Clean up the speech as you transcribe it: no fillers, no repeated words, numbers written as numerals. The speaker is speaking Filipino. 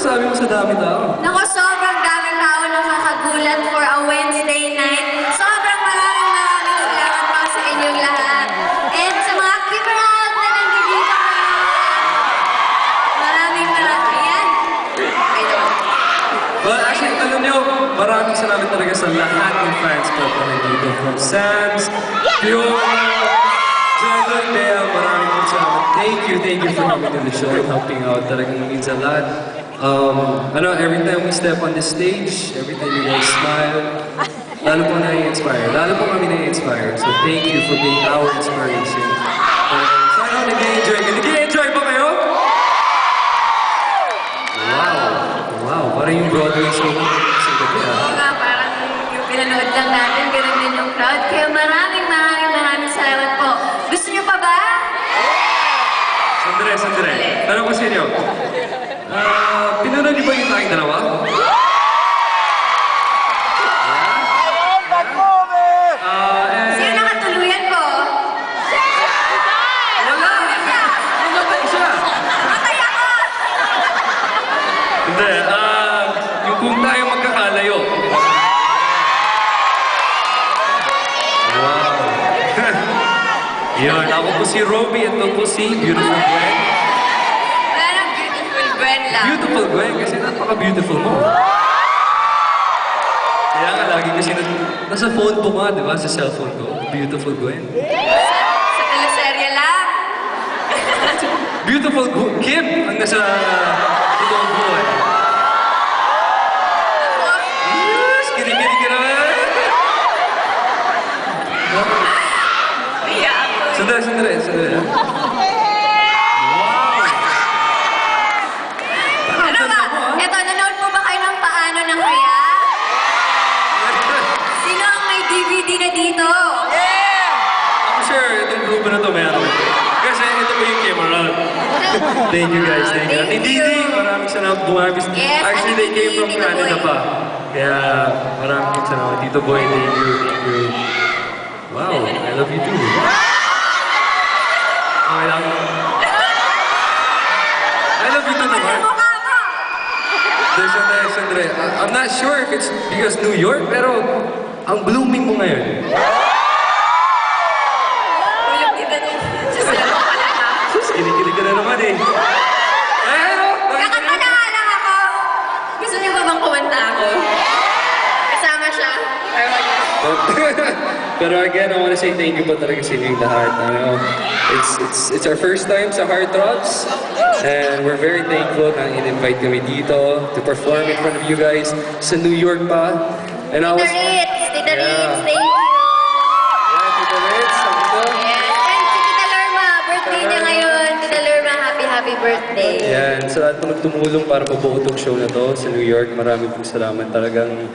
masasabi mo sa dami tao? Naku, sobrang daming tao nakakagulat for a Wednesday night. Sobrang maraming salamat po sa inyong lahat. And sa mga crowd na nandito maraming yan. Okay naman. Well, actually, alam niyo, maraming salamat talaga sa lahat ng fans ko na nandito. From Sans, Fiona, Jonathan, Bea, maraming salamat. Thank you for coming to the show and helping out. Talagang means a lot. Every time we step on the stage, every time you guys smile, lalo po na-inspire. Lalo po kami na-inspire. So thank you for being our inspiration. Sana nag-enjoy ka. Nag-enjoy ba kayo? Wow, parang yung Broadway show sa gabi. Oo nga, parang yung pinanood lang natin, ganun din yung crowd. Kaya maraming salamat po. Gusto niyo pa ba? Sandali. Tanong ko sa inyo. Pinanood niyo ba yung tayong dalawa? Sino nakatuluyan ko? Wala! Namatay siya! Matay ako! Hindi, yung kung tayo magkakalayo. Wow! Yun, ako po si Robbie at ito po si Beautiful Gwen. Parang beautiful Gwen lang. Beautiful Gwen, kasi napaka-beautiful mo. Kaya nga, lagi kasi nasa phone ko nga, di ba? Sa cellphone ko. Beautiful Gwen. Sa teleserye lang. Beautiful Kim ang nasa totoong buhay. Yes! Kinikilig ka naman! Iya ako. Sandali. Wow! Ano ba? Eto, nanood po ba kayo ng Paano na Kaya? Sino ang may DVD na dito? I'm sure itong grupo na to meron. Kasi ito po yung camera. Thank you guys, thank you. Thank Ate you. Didi, maraming salamat bumabis. Yes, Actually, Ate they came Didi, from Tito Canada Boy. pa. Kaya maraming salamat. Tito Boy, thank you. Wow, I love you too. Okay lang. I love you too naman. Mukha mo! Sandali. I'm not sure if it's because New York, pero ang blooming mo ngayon. Tulog kita nung sasalaman pala na. Sus, kinikilig ka na naman eh. Kakanta na nga lang ako. Gusto niyo ba bang kumanta ako? Kasama siya. Pero again, I want to say thank you po talaga sa inyong lahat. It's our first time sa Heartthrobs, and we're very thankful na in-invite kami dito to perform in front of you guys sa New York pa. And I was... Tita Ritz, thank you. Yeah, Tita Ritz, sabi ko. Yes, and si Tita Lorma, birthday niya ngayon. Tita Lorma, happy birthday. Yan, sa lahat po nagtumulong para mabuo itong show na to sa New York, maraming pong salamat talagang.